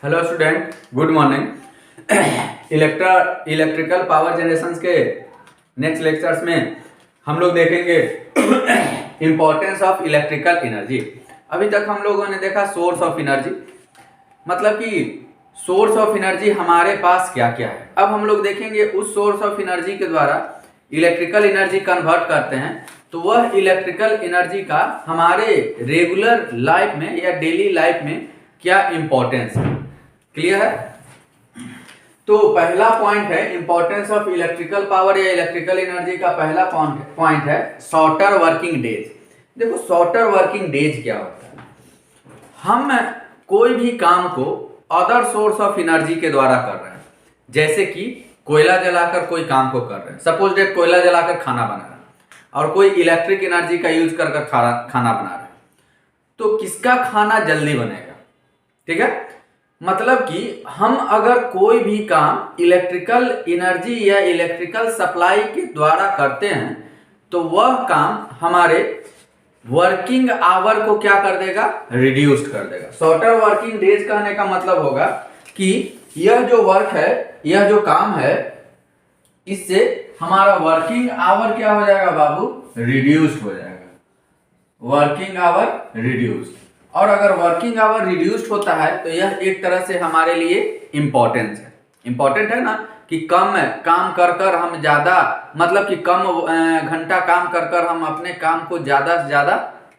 Hello student, good morning. Electrical power generation के next lectures में हम लोग देखेंगे इम्पोर्टेंस ऑफ इलेक्ट्रिकल एनर्जी। अभी तक हम लोगों ने देखा सोर्स ऑफ एनर्जी, मतलब कि सोर्स ऑफ एनर्जी हमारे पास क्या क्या है। अब हम लोग देखेंगे उस सोर्स ऑफ एनर्जी के द्वारा इलेक्ट्रिकल एनर्जी कन्वर्ट करते हैं, तो वह इलेक्ट्रिकल एनर्जी का हमारे रेगुलर लाइफ में या डेली लाइफ में क्या इंपॉर्टेंस है। क्लियर है? तो पहला पॉइंट है इंपॉर्टेंस ऑफ इलेक्ट्रिकल पावर या इलेक्ट्रिकल एनर्जी का पहला पॉइंट है शॉर्टर वर्किंग डेज। देखो शॉर्टर वर्किंग डेज क्या होता है। हम कोई भी काम को अदर सोर्स ऑफ एनर्जी के द्वारा कर रहे हैं, जैसे कि कोयला जलाकर कोई काम को कर रहे हैं। सपोज डेट कोयला जलाकर खाना बना रहे हैं और कोई इलेक्ट्रिक एनर्जी का यूज कर खाना बना रहे हैं, तो किसका खाना जल्दी बनेगा? ठीक है, मतलब कि हम अगर कोई भी काम इलेक्ट्रिकल एनर्जी या इलेक्ट्रिकल सप्लाई के द्वारा करते हैं, तो वह काम हमारे वर्किंग आवर को क्या कर देगा? रिड्यूस्ड कर देगा। शॉर्टर वर्किंग डेज कहने का मतलब होगा कि यह जो वर्क है, यह जो काम है, इससे हमारा वर्किंग आवर क्या हो जाएगा बाबू? रिड्यूस्ड हो जाएगा। Working hour reduced. और अगर वर्किंग आवर रिड्यूस्ड होता है तो यह एक तरह से हमारे लिए इंपॉर्टेंट है ना, कि कम काम कर कर हम ज्यादा, मतलब कि कम घंटा काम कर कर हम अपने काम को ज्यादा से ज्यादा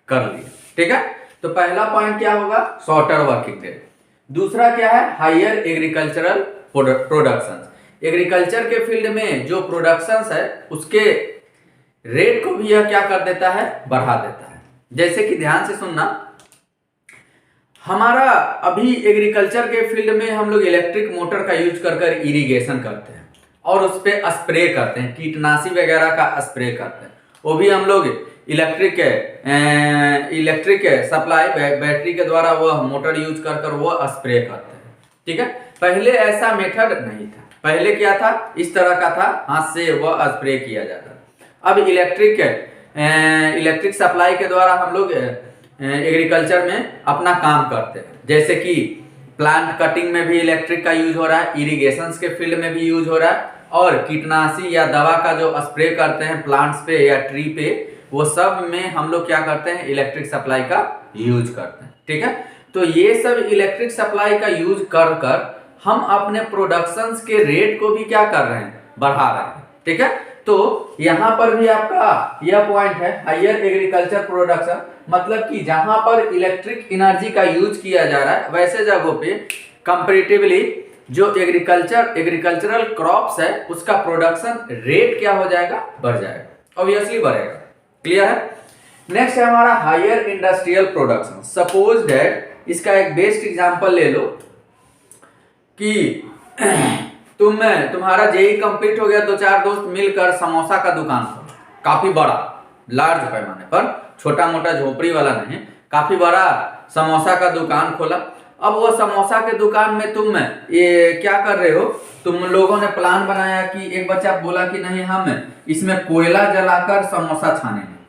कर लिए। ठीक है, तो पहला पॉइंट क्या होगा? Shorter working day. दूसरा क्या है? Higher agricultural production. एग्रीकल्चर के फील्ड में जो प्रोडक्शन है उसके रेट को भी यह क्या कर देता है? बढ़ा देता है। जैसे कि ध्यान से सुनना, हमारा अभी एग्रीकल्चर के फील्ड में हम लोग इलेक्ट्रिक मोटर का यूज कर कर इरिगेशन करते हैं और उस पर स्प्रे करते हैं, कीटनाशी वगैरह का स्प्रे करते हैं। वो भी हम लोग इलेक्ट्रिक सप्लाई बैटरी के द्वारा वह मोटर यूज कर कर वो स्प्रे करते हैं। ठीक है, पहले ऐसा मेथड नहीं था। पहले क्या था? इस तरह का था, हाथ से वह स्प्रे किया जाता। अब इलेक्ट्रिक सप्लाई के द्वारा हम लोग एग्रीकल्चर में अपना काम करते हैं। जैसे कि प्लांट कटिंग में भी इलेक्ट्रिक का यूज हो रहा है, इरिगेशन के फील्ड में भी यूज हो रहा है, और कीटनाशी या दवा का जो स्प्रे करते हैं प्लांट्स पे या ट्री पे, वो सब में हम लोग क्या करते हैं? इलेक्ट्रिक सप्लाई का यूज करते हैं। ठीक है, तो ये सब इलेक्ट्रिक सप्लाई का यूज कर कर हम अपने प्रोडक्शन के रेट को भी क्या कर रहे हैं? बढ़ा रहे हैं। ठीक है, तो यहां पर भी आपका यह पॉइंट है हायर एग्रीकल्चर प्रोडक्शन, मतलब कि जहां पर इलेक्ट्रिक एनर्जी का यूज किया जा रहा है वैसे जगहों पे कंपैरेटिवली जो एग्रीकल्चरल क्रॉप्स है उसका प्रोडक्शन रेट क्या हो जाएगा? बढ़ जाएगा, ऑब्वियसली बढ़ेगा। क्लियर है? नेक्स्ट है हमारा higher industrial production. Suppose that, इसका एक बेस्ट एग्जांपल ले लो कि तुम्हारा जेई कंप्लीट हो गया, दो चार दोस्त मिलकर समोसा का दुकान खोला, काफी बड़ा, लार्ज पैमाने पर, छोटा मोटा झोपड़ी वाला नहीं, काफी बड़ा समोसा का दुकान खोला। अब वो समोसा के दुकान में तुम ये क्या कर रहे हो? तुम लोगों ने प्लान बनाया कि एक बच्चा बोला कि नहीं, हम इसमें कोयला जलाकर समोसा छानेंगे।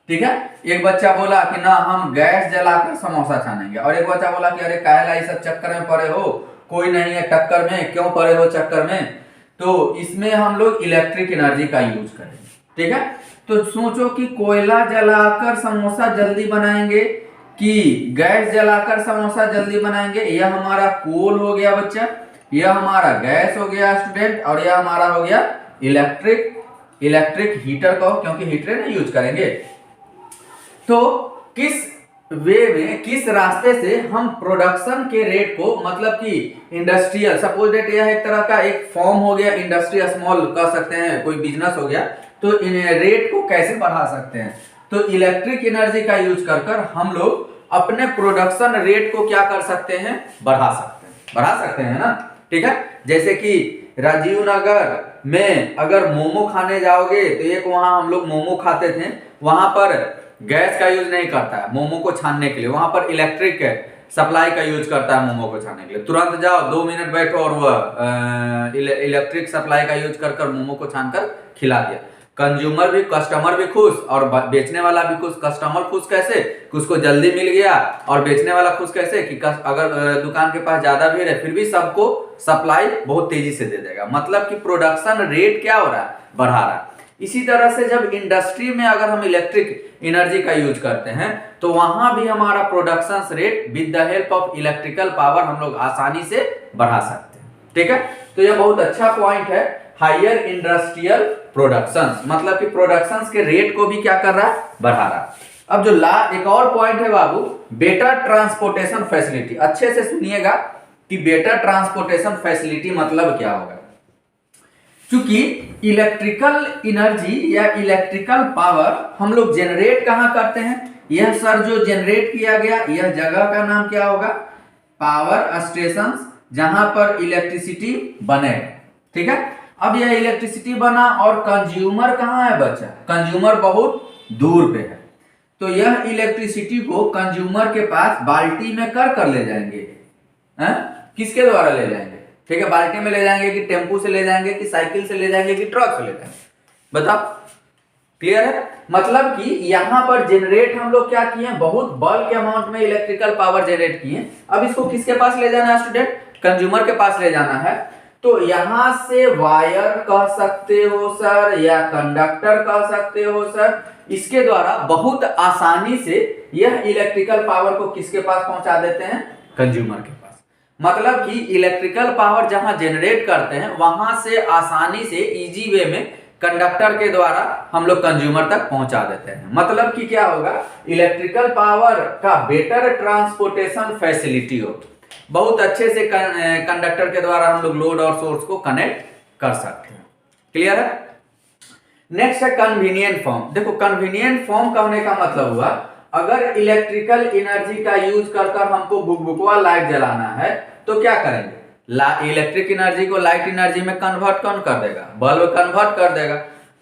ठीक है, एक बच्चा बोला कि ना, हम गैस जलाकर समोसा छानेंगे, और एक बच्चा बोला कि अरे काहेला ये सब चक्कर में पड़े हो, कोई नहीं है टक्कर में, क्यों पड़े हो चक्कर में, तो इसमें हम लोग इलेक्ट्रिक एनर्जी का यूज करेंगे। ठीक है, तो सोचो कि कोयला जलाकर समोसा जल्दी बनाएंगे कि गैस जलाकर समोसा जल्दी बनाएंगे। यह हमारा कोल हो गया बच्चा, यह हमारा गैस हो गया स्टूडेंट, और यह हमारा हो गया इलेक्ट्रिक हीटर का, क्योंकि हीटर ना यूज करेंगे। तो किस वे में, किस रास्ते से हम प्रोडक्शन के रेट को, मतलब कि इंडस्ट्रियल, सपोज दैट यह एक तरह का एक फॉर्म हो गया, इंडस्ट्री स्मॉल कह सकते हैं, कोई बिजनेस हो गया, तो इन रेट को कैसे बढ़ा सकते हैं? तो इलेक्ट्रिक एनर्जी का यूज कर कर हम लोग अपने प्रोडक्शन रेट को क्या कर सकते हैं? बढ़ा सकते हैं ना। ठीक है, जैसे कि राजीव नगर में अगर मोमो खाने जाओगे तो एक वहां हम लोग मोमो खाते थे, वहां पर गैस का यूज नहीं करता है मोमो को छानने के लिए, वहां पर इलेक्ट्रिक सप्लाई का यूज करता है मोमो को छानने के लिए। तुरंत जाओ, 2 मिनट बैठो और वह इलेक्ट्रिक सप्लाई का यूज कर कर मोमो को छान कर खिला दिया। कंज्यूमर भी, कस्टमर भी खुश और बेचने वाला भी खुश। कस्टमर खुश कैसे कि उसको जल्दी मिल गया, और बेचने वाला खुश कैसे कि अगर दुकान के पास ज्यादा भीड़ है फिर भी सबको सप्लाई बहुत तेजी से दे देगा। मतलब कि प्रोडक्शन रेट क्या हो रहा है, बढ़ा रहा है। इसी तरह से जब इंडस्ट्री में अगर हम इलेक्ट्रिक एनर्जी का यूज करते हैं तो वहां भी हमारा production rate with the help of electrical power हम लोग आसानी से बढ़ा सकते हैं। ठीक है, तो यह बहुत अच्छा पॉइंट है। हायर इंडस्ट्रियल प्रोडक्शंस, मतलब कि प्रोडक्शंस के रेट को भी क्या कर रहा है, बढ़ा रहा है। अब जो एक और पॉइंट है बाबू, बेटर ट्रांसपोर्टेशन फैसिलिटी। अच्छे से सुनिएगा कि बेटर ट्रांसपोर्टेशन फैसिलिटी मतलब क्या होगा। क्योंकि इलेक्ट्रिकल एनर्जी या इलेक्ट्रिकल पावर हम लोग जनरेट कहां करते हैं, यह सर जो जनरेट किया गया यह जगह का नाम क्या होगा, पावर स्टेशन, जहां पर इलेक्ट्रिसिटी बने। ठीक है, अब यह इलेक्ट्रिसिटी बना और कंज्यूमर कहां है बच्चा, कंज्यूमर बहुत दूर पे है। तो यह इलेक्ट्रिसिटी को कंज्यूमर के पास बाल्टी में कर ले जाएंगे। किसके द्वारा ले जाएंगे, ठीक है, बाल्टी में ले जाएंगे कि टेम्पू से ले जाएंगे कि साइकिल से ले जाएंगे कि ट्रक से ले जाएंगे, बताओ, क्लियर है। मतलब कि यहां पर जनरेट हम लोग क्या किए, बहुत बल्क अमाउंट में इलेक्ट्रिकल पावर जनरेट किए। अब इसको किसके पास ले जाना है स्टूडेंट, कंज्यूमर के पास ले जाना है। तो यहां से वायर कह सकते हो सर या कंडक्टर कह सकते हो सर, इसके द्वारा बहुत आसानी से यह इलेक्ट्रिकल पावर को किसके पास पहुंचा देते हैं, कंज्यूमर के पास। मतलब कि इलेक्ट्रिकल पावर जहां जनरेट करते हैं वहां से आसानी से इजी वे में कंडक्टर के द्वारा हम लोग कंज्यूमर तक पहुंचा देते हैं। मतलब कि क्या होगा, इलेक्ट्रिकल पावर का बेटर ट्रांसपोर्टेशन फैसिलिटी हो, बहुत अच्छे से कंडक्टर के द्वारा हम लोग लोड और सोर्स को कनेक्ट कर सकते हैं। क्लियर है। नेक्स्ट है कन्वीनियंट फॉर्म। देखो कन्वीनियंट फॉर्म कहने का मतलब हुआ, अगर इलेक्ट्रिकल एनर्जी का यूज कर हमको बुकबुकवा लाइट जलाना है तो क्या करेंगे, इलेक्ट्रिक एनर्जी को लाइट एनर्जी में कन्वर्ट कौन कर देगा, बल्ब कन्वर्ट कर देगा।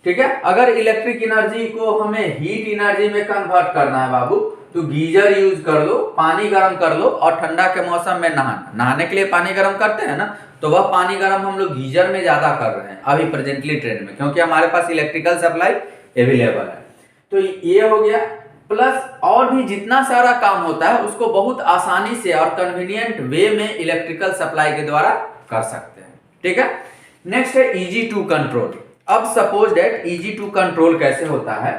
ठीक है, अगर इलेक्ट्रिक एनर्जी को हमें हीट एनर्जी में कन्वर्ट करना है बाबू, तो गीजर यूज कर लो, पानी गर्म कर लो, और ठंडा के मौसम में नहाने के लिए पानी गर्म करते हैं ना, तो वह पानी गर्म हम लोग गीजर में ज्यादा कर रहे हैं अभी प्रेजेंटली ट्रेंड में, क्योंकि हमारे पास इलेक्ट्रिकल सप्लाई अवेलेबल है। तो ये हो गया, प्लस और भी जितना सारा काम होता है उसको बहुत आसानी से और कन्वीनियंट वे में इलेक्ट्रिकल सप्लाई के द्वारा कर सकते हैं। ठीक है, नेक्स्ट है इजी टू कंट्रोल। अब suppose that easy to control कैसे होता है,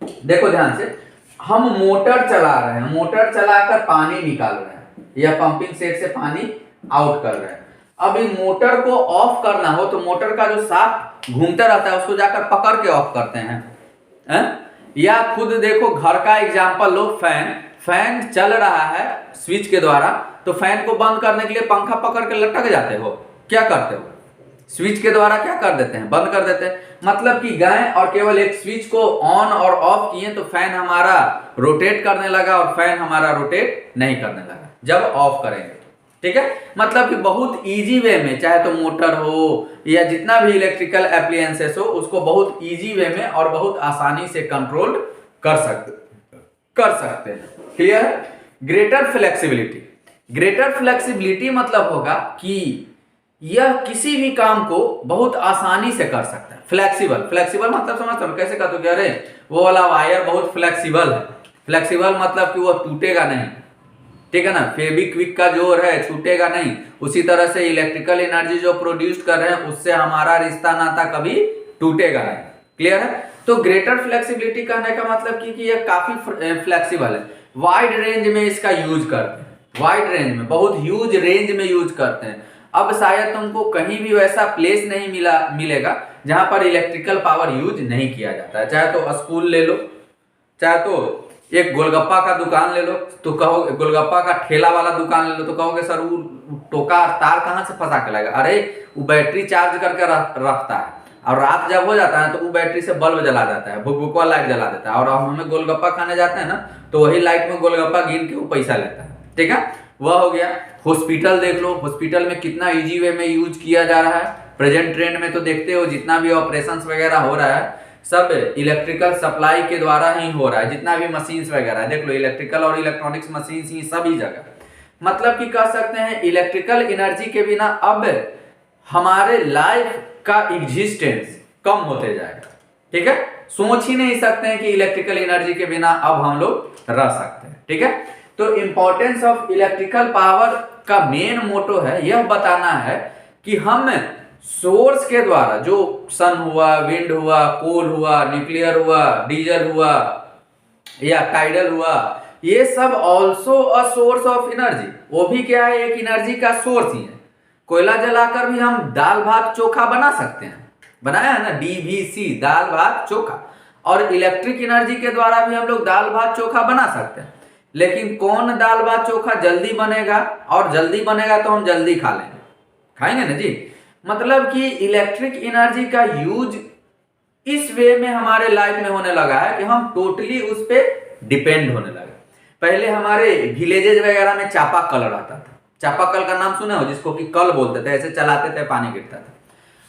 देखो ध्यान से, हम मोटर चला रहे हैं, मोटर चलाकर पानी निकाल रहे हैं या पंपिंग सेट से पानी आउट कर रहे हैं। अब इन मोटर को ऑफ करना हो तो मोटर का जो शाफ्ट घूमता रहता है उसको जाकर पकड़ के ऑफ करते हैं। या खुद देखो घर का एग्जांपल लो, फैन चल रहा है स्विच के द्वारा, तो फैन को बंद करने के लिए पंखा पकड़ के लटक जाते हो, क्या करते हो, स्विच के द्वारा क्या कर देते हैं, बंद कर देते हैं। मतलब कि गए और केवल एक स्विच को ऑन और ऑफ किए तो फैन हमारा रोटेट करने लगा और फैन हमारा रोटेट नहीं करने लगा जब ऑफ करेंगे। ठीक है, मतलब कि बहुत इजी वे में, चाहे तो मोटर हो या जितना भी इलेक्ट्रिकल एप्लियंसेस हो, उसको बहुत इजी वे में और बहुत आसानी से कंट्रोल कर सकते हैं। क्लियर है। ग्रेटर फ्लेक्सिबिलिटी, ग्रेटर फ्लेक्सिबिलिटी मतलब होगा कि यह किसी भी काम को बहुत आसानी से कर सकता है। फ्लेक्सिबल मतलब समझते हो कैसे कहते हो, अरे वो वाला वायर बहुत फ्लेक्सिबल है, फ्लेक्सिबल मतलब कि वो टूटेगा नहीं, ठीक है ना, फेविक्विक का जोर है, छूटेगा नहीं। उसी तरह से इलेक्ट्रिकल एनर्जी जो प्रोड्यूस कर रहे हैं उससे हमारा रिश्ता नाता कभी टूटेगा नहीं। क्लियर है। तो ग्रेटर फ्लेक्सिबिलिटी कहने का मतलब कि यह काफी फ्लेक्सिबल है, वाइड रेंज में इसका यूज करते हैं, वाइड रेंज में, बहुत ह्यूज रेंज में यूज करते हैं। अब शायद तुमको कहीं भी वैसा प्लेस नहीं मिलेगा जहां पर इलेक्ट्रिकल पावर यूज नहीं किया जाता है। चाहे तो स्कूल ले लो, चाहे तो एक गोलगप्पा का दुकान ले लो, तो कहो गोलगप्पा का ठेला वाला दुकान ले लो, तो कहोगे सर वो टोका तार कहाँ से फंसा के लाएगा, अरे वो बैटरी चार्ज करके रखता है और रात जब हो जाता है तो वो बैटरी से बल्ब जला जाता है, भुकभुकवा लाइट जला देता है, और हमें गोलगप्पा खाने जाते हैं ना तो वही लाइट में गोलगप्पा गिन के वो पैसा लेता है। ठीक है, वह हो गया। हॉस्पिटल देख लो, हॉस्पिटल में कितना इजी वे में यूज किया जा रहा है। प्रेजेंट ट्रेंड में तो देखते हो जितना भी ऑपरेशंस वगैरह हो रहा है सब इलेक्ट्रिकल सप्लाई के द्वारा ही हो रहा है। जितना भी मशीन्स वगैरह देख लो, इलेक्ट्रिकल और इलेक्ट्रॉनिक्स मशीन्स ही सभी जगह। मतलब कि कह सकते हैं इलेक्ट्रिकल एनर्जी के बिना अब हमारे लाइफ का एग्जिस्टेंस कम होते जाएगा। ठीक है, सोच ही नहीं सकते हैं कि इलेक्ट्रिकल एनर्जी के बिना अब हम लोग रह सकते हैं। ठीक है, तो इंपॉर्टेंस ऑफ इलेक्ट्रिकल पावर का मेन मोटो है यह बताना है कि हम सोर्स के द्वारा, जो सन हुआ, विंड हुआ, कोल हुआ, न्यूक्लियर हुआ, डीजल हुआ या टाइडल हुआ, ये सब also a source of energy. वो भी क्या है, एक एनर्जी का सोर्स ही है। कोयला जलाकर भी हम दाल भात चोखा बना सकते हैं, बनाया है ना, DVC, दाल भात चोखा। और इलेक्ट्रिक एनर्जी के द्वारा भी हम लोग दाल भात चोखा बना सकते हैं। लेकिन कौन दाल भात चोखा जल्दी बनेगा, और जल्दी बनेगा तो हम जल्दी खा लेंगे, खाएंगे ना जी। मतलब कि इलेक्ट्रिक एनर्जी का यूज इस वे में हमारे लाइफ में होने लगा है कि हम टोटली उस पर डिपेंड होने लगे। पहले हमारे विलेजेज वगैरह में चापाकल रहता था। चापाकल का नाम सुना हो, जिसको कि कल बोलते थे, ऐसे चलाते थे, पानी गिरता था।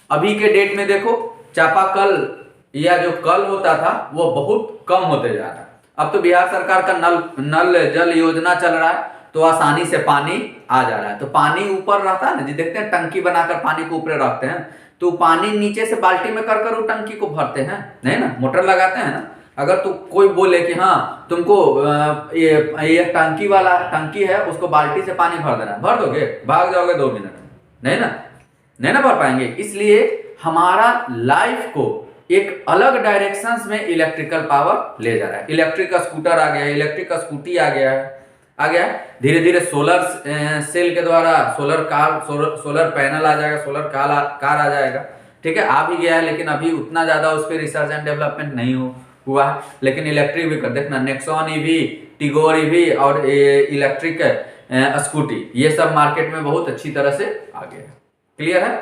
अभी के डेट में देखो, चापाकल या जो कल होता था वो बहुत कम होते जा रहा है। अब तो बिहार सरकार का नल जल योजना चल रहा है, तो आसानी से पानी आ जा रहा है। तो पानी ऊपर रहता है ना जी, देखते हैं टंकी बनाकर पानी को ऊपर रखते हैं, तो पानी नीचे से बाल्टी में कर वो टंकी को भरते हैं, नहीं ना, मोटर लगाते हैं ना। अगर तो कोई बोले कि हाँ तुमको ये टंकी वाला टंकी है, उसको बाल्टी से पानी भर देना, भर दोगे, भाग जाओगे 2 मिनट में, नहीं ना भर पाएंगे। इसलिए हमारा लाइफ को एक अलग डायरेक्शंस में इलेक्ट्रिकल पावर ले जा रहा है। इलेक्ट्रिक स्कूटर आ गया, इलेक्ट्रिक स्कूटी आ गया, धीरे धीरे सोलर सेल के द्वारा सोलर पैनल आ जाएगा, सोलर कार आ जाएगा। ठीक है, आ भी गया है, लेकिन अभी उतना ज्यादा उस पर रिसर्च एंड डेवलपमेंट नहीं हुआ है। लेकिन इलेक्ट्रिक व्हीकल देखना, नेक्सॉन ईवी, टिगोर ईवी और इलेक्ट्रिक स्कूटी, ये सब मार्केट में बहुत अच्छी तरह से आ गया है। क्लियर है।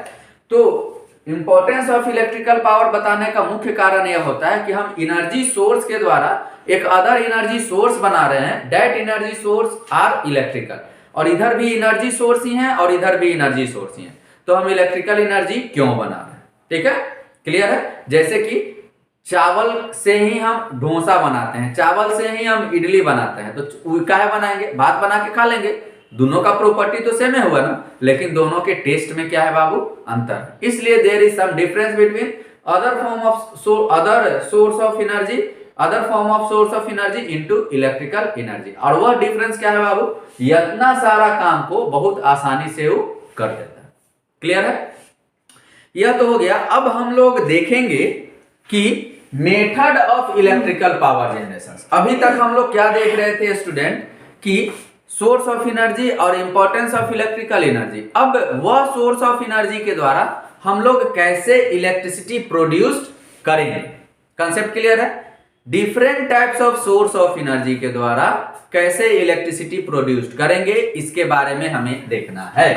तो इंपॉर्टेंस ऑफ इलेक्ट्रिकल पावर बताने का मुख्य कारण यह होता है कि हम एनर्जी सोर्स के द्वारा एक अदर एनर्जी सोर्स बना रहे हैं। That energy source are electrical, और इधर भी एनर्जी सोर्स ही है और इधर भी एनर्जी सोर्स ही है। तो हम इलेक्ट्रिकल एनर्जी क्यों बना रहे हैं, ठीक है, क्लियर है। जैसे कि चावल से ही हम डोसा बनाते हैं, चावल से ही हम इडली बनाते हैं, तो क्या बनाएंगे, भात बना के खा लेंगे। दोनों का प्रॉपर्टी तो सेम है हुआ ना, लेकिन दोनों के टेस्ट में क्या है बाबू, अंतर है। इसलिए there is some difference between other form of source of energy into electrical energy. और वह डिफरेंस क्या है बाबू, इतना सारा काम को बहुत आसानी से वो कर देता है। क्लियर है, यह तो हो गया। अब हम लोग देखेंगे कि method of electrical power generation. अभी तक हम लोग क्या देख रहे थे स्टूडेंट, कि सोर्स ऑफ एनर्जी और इंपॉर्टेंस ऑफ इलेक्ट्रिकल एनर्जी। अब वह सोर्स ऑफ एनर्जी के द्वारा हम लोग कैसे इलेक्ट्रिसिटी प्रोड्यूस करेंगे, कंसेप्ट क्लियर है। Different types of source of energy के द्वारा कैसे इलेक्ट्रिसिटी प्रोड्यूस करेंगे, इसके बारे में हमें देखना है।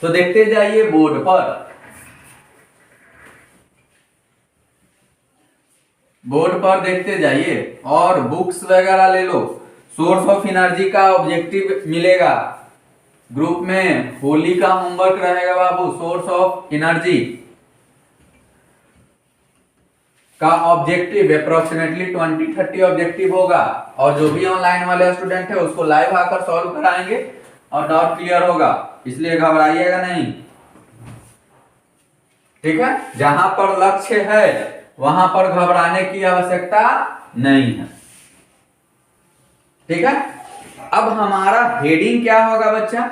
तो देखते जाइए बोर्ड पर देखते जाइए, और बुक्स वगैरह ले लो। सोर्स ऑफ एनर्जी का ऑब्जेक्टिव मिलेगा ग्रुप में, होली का होमवर्क रहेगा बाबू। सोर्स ऑफ एनर्जी का ऑब्जेक्टिव अप्रोक्सीमेटली 20-30 ऑब्जेक्टिव होगा, और जो भी ऑनलाइन वाले स्टूडेंट है उसको लाइव आकर सॉल्व कराएंगे और डाउट क्लियर होगा, इसलिए घबराइएगा नहीं। ठीक है, जहां पर लक्ष्य है वहां पर घबराने की आवश्यकता नहीं है। ठीक है, अब हमारा हेडिंग क्या होगा बच्चा,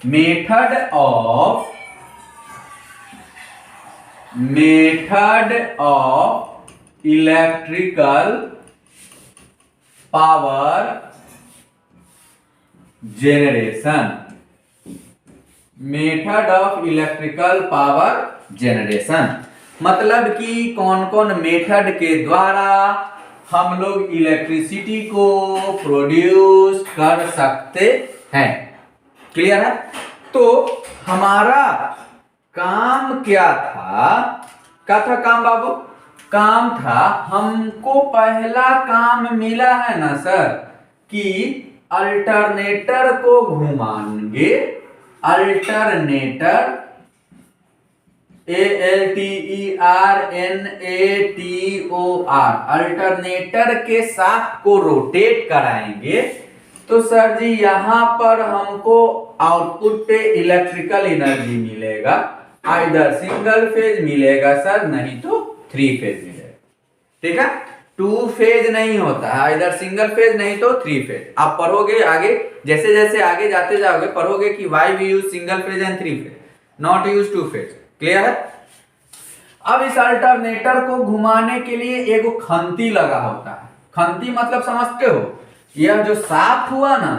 method of electrical power generation. Method of electrical power generation मतलब कि कौन कौन मेथड के द्वारा हम लोग इलेक्ट्रिसिटी को प्रोड्यूस कर सकते हैं। क्लियर है। तो हमारा काम क्या था काम बाबू, काम था, हमको पहला काम मिला है ना सर, कि अल्टरनेटर को घुमाएंगे। अल्टरनेटर ALTERNATOR, अल्टरनेटर के साथ को रोटेट कराएंगे। तो सर जी यहां पर हमको आउटपुट पे इलेक्ट्रिकल एनर्जी मिलेगा, आइदर सिंगल फेज मिलेगा सर, नहीं तो 3 फेज मिलेगा। ठीक है, 2 फेज नहीं होता है, इधर सिंगल फेज नहीं तो 3 फेज। आप पढ़ोगे आगे, जैसे जैसे आगे जाते जाओगे पढ़ोगे कि why we use single phase and 3 phase, not use 2 phase. Clear है। अब इस अल्टरनेटर को घुमाने के लिए एगो खंती लगा होता है। खंती मतलब समझते हो, यह जो शाफ्ट हुआ ना,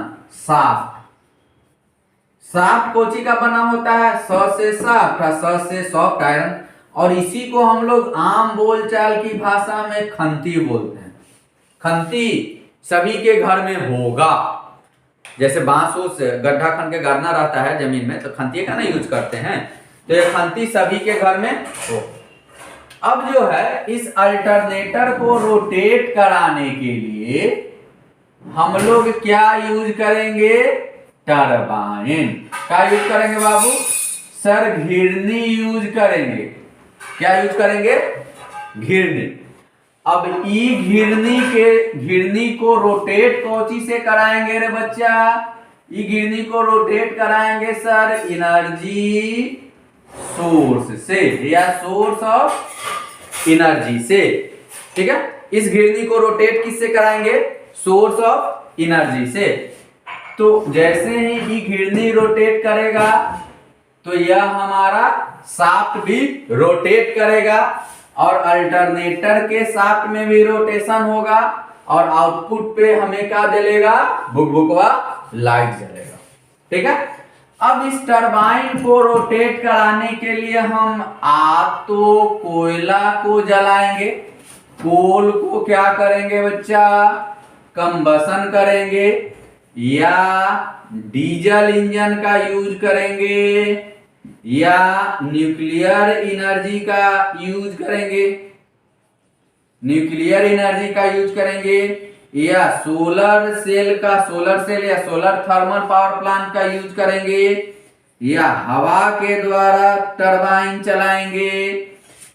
शाफ्ट कोची का बना होता है, स से शाफ्ट, स से सॉफ्ट आयरन, और इसी को हम लोग आम बोलचाल की भाषा में खंती बोलते हैं। खंती सभी के घर में होगा, जैसे बांस उस गड्ढा खन के गाड़ना रहता है जमीन में, तो खंती का ना यूज करते हैं, तो ये खंती सभी के घर में हो। अब जो है इस अल्टरनेटर को रोटेट कराने के लिए हम लोग क्या यूज करेंगे, टरबाइन। क्या यूज करेंगे बाबू सर, घिरनी यूज करेंगे। क्या यूज करेंगे, घिरनी। अब घिरनी को रोटेट कौची से कराएंगे रे बच्चा, ई घिरनी को रोटेट कराएंगे सर एनर्जी सोर्स से, या सोर्स ऑफ एनर्जी से। ठीक है, इस घिरनी को रोटेट किससे कराएंगे, सोर्स ऑफ एनर्जी से। तो जैसे ही ये घिरनी रोटेट करेगा तो यह हमारा शाफ्ट भी रोटेट करेगा, और अल्टरनेटर के शाफ्ट में भी रोटेशन होगा, और आउटपुट पे हमें क्या जलेगा, भुकभुकवा लाइट जलेगा। ठीक है। अब इस टरबाइन को रोटेट कराने के लिए हम तो कोयला को जलाएंगे, कोल को क्या करेंगे बच्चा, कंबसन करेंगे, या डीजल इंजन का यूज करेंगे, या न्यूक्लियर एनर्जी का यूज करेंगे, या सोलर सेल या सोलर थर्मल पावर प्लांट का यूज करेंगे, या हवा के द्वारा टरबाइन चलाएंगे,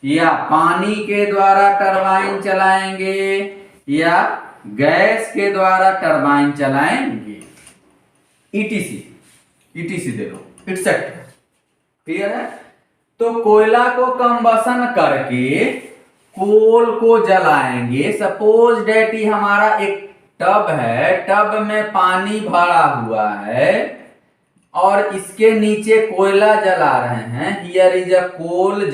या पानी के द्वारा टरबाइन चलाएंगे, या गैस के द्वारा टरबाइन चलाएंगे, ईटीसी दे दो, इटसेट्रा। क्लियर है। तो कोयला को कंबसन करके कोल को जलाएंगे। सपोज डेट ही हमारा एक टब है, टब में पानी भरा हुआ है और इसके नीचे कोयला जला रहे हैं। हियर इज अ कोल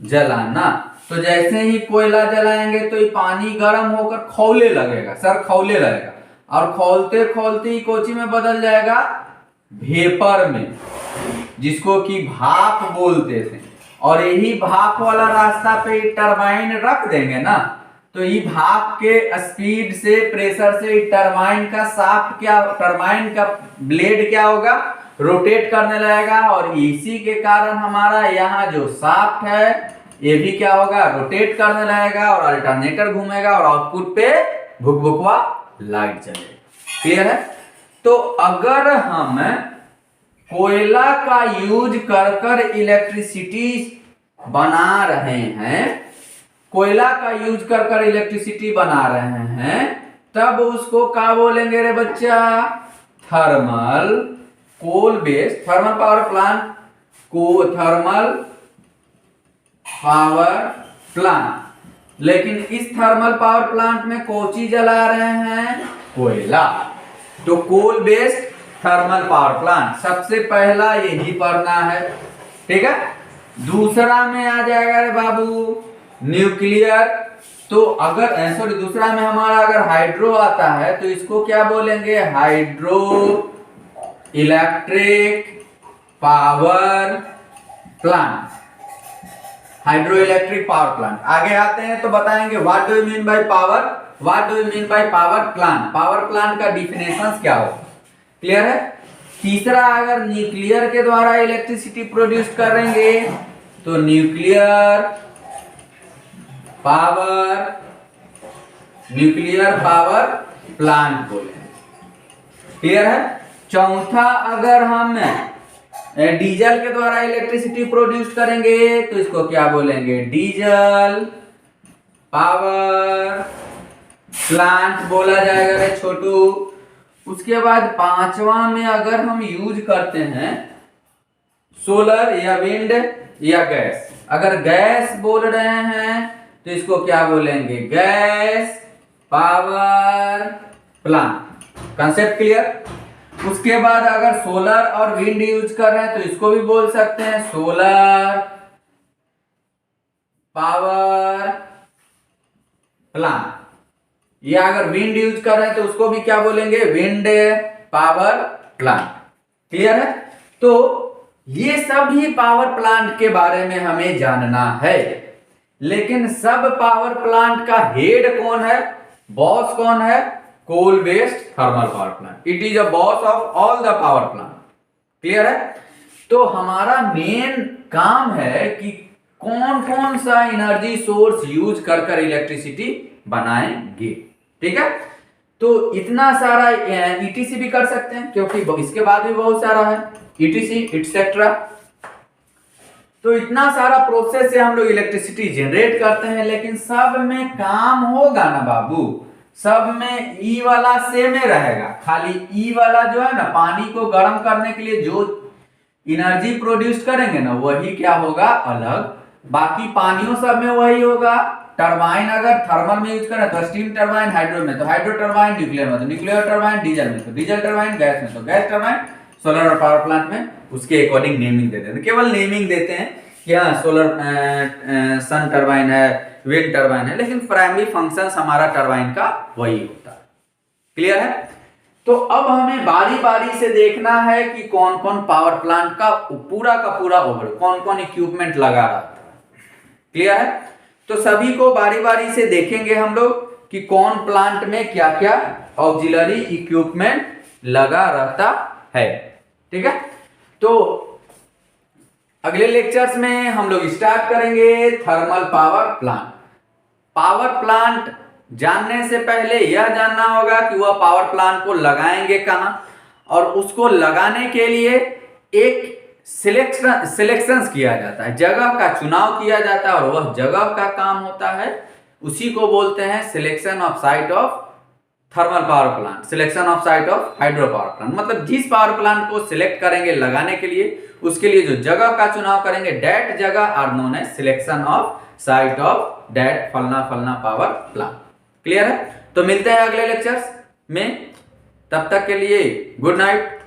जलाना। तो जैसे ही कोयला जलाएंगे तो ये पानी गर्म होकर खौले लगेगा, और खौलते खौलते ही कोची में बदल जाएगा, वेपर में, जिसको कि भाप बोलते थे। और यही भाप वाला रास्ता पे टरबाइन रख देंगे ना, तो ये भाप के स्पीड से, प्रेशर से टरबाइन का शाफ्ट टरबाइन का ब्लेड क्या होगा, रोटेट करने लगेगा, और इसी के कारण हमारा यहाँ जो शाफ्ट है ये भी क्या होगा, रोटेट करने लगेगा, और अल्टरनेटर घूमेगा, और आउटपुट पे भुकभुकवा लाइट चलेगा। क्लियर है। तो अगर हम कोयला का यूज कर इलेक्ट्रिसिटी बना रहे हैं, तब उसको क्या बोलेंगे रे बच्चा, थर्मल पावर प्लांट। लेकिन इस थर्मल पावर प्लांट में कोची जला रहे हैं, कोयला। तो coal based thermal power plant सबसे पहला यही पढ़ना है। ठीक है। दूसरा में आ जाएगा रे बाबू न्यूक्लियर। तो अगर दूसरा में हमारा अगर हाइड्रो आता है तो इसको क्या बोलेंगे, हाइड्रो इलेक्ट्रिक पावर प्लांट। आगे आते हैं तो बताएंगे what do you mean by power plant. Power plant का डिफिनेशन क्या होगा, क्लियर है। तीसरा, अगर न्यूक्लियर के द्वारा इलेक्ट्रिसिटी प्रोड्यूस करेंगे तो न्यूक्लियर पावर प्लांट बोलेंगे। क्लियर है। चौथा, अगर हम डीजल के द्वारा इलेक्ट्रिसिटी प्रोड्यूस करेंगे तो इसको क्या बोलेंगे, डीजल पावर प्लांट बोला जाएगा रे छोटू। उसके बाद पांचवा में अगर हम यूज करते हैं सोलर या विंड या गैस, अगर गैस बोल रहे हैं तो इसको क्या बोलेंगे, gas power plant. Concept clear. उसके बाद अगर सोलर और विंड यूज कर रहे हैं तो इसको भी बोल सकते हैं सोलर पावर प्लांट, या अगर विंड यूज कर रहे हैं तो उसको भी क्या बोलेंगे, विंड पावर प्लांट। क्लियर है। तो ये सभी पावर प्लांट के बारे में हमें जानना है, लेकिन सब पावर प्लांट का हेड कौन है, बॉस कौन है, coal based thermal power plant. It is a boss of all the power plant. Clear है। तो हमारा मेन काम है कि कौन कौन सा एनर्जी सोर्स यूज कर कर इलेक्ट्रिसिटी बनाएंगे। ठीक है। तो इतना सारा ईटीसी भी कर सकते हैं, क्योंकि इसके बाद भी बहुत सारा है ईटीसी एटसेट्रा। तो इतना सारा प्रोसेस से हम लोग इलेक्ट्रिसिटी जनरेट करते हैं, लेकिन सब में काम होगा ना बाबू, सब में ई वाला सेम ही रहेगा। खाली ई वाला जो है ना, पानी को गर्म करने के लिए जो एनर्जी प्रोड्यूस करेंगे ना, वही क्या होगा, अलग। बाकी पानियों सब में वही होगा। टरबाइन अगर थर्मल में यूज करें तो स्टीम टरबाइन, हाइड्रो में तो हाइड्रो टरबाइन, न्यूक्लियर में तो न्यूक्लियर टरबाइन, डीजल में तो डीजल टरबाइन, गैस में तो गैस टरबाइन, सोलर और पावर प्लांट में उसके अकॉर्डिंग नेमिंग देते हैं। केवल नेमिंग देते हैं कि हाँ सोलर सन टरबाइन है, विंड टरबाइन है, लेकिन प्राइमरी फंक्शन हमारा टरबाइन का वही होता है। क्लियर है। तो अब हमें बारी बारी से देखना है कि कौन कौन पावर प्लांट का पूरा ओवर, कौन कौन इक्विपमेंट लगा रहता है। क्लियर है। तो सभी को बारी बारी से देखेंगे हम लोग कि कौन प्लांट में क्या क्या ऑक्सिलरी इक्विपमेंट लगा रहता है। ठीक है। तो अगले लेक्चर्स में हम लोग स्टार्ट करेंगे thermal power plant. Power plant जानने से पहले यह जानना होगा कि वह पावर प्लांट को लगाएंगे कहां, और उसको लगाने के लिए एक सिलेक्शन किया जाता है, जगह का चुनाव किया जाता है, और वह जगह का काम होता है, उसी को बोलते हैं selection of site of thermal power plant, selection of site of hydro power plant. मतलब जिस पावर प्लांट को सिलेक्ट करेंगे लगाने के लिए, उसके लिए जो जगह का चुनाव करेंगे, डेट जगह are known as selection of site of that फलना फलना पावर प्लांट। क्लियर है। तो मिलते हैं अगले लेक्चर्स में, तब तक के लिए गुड नाइट।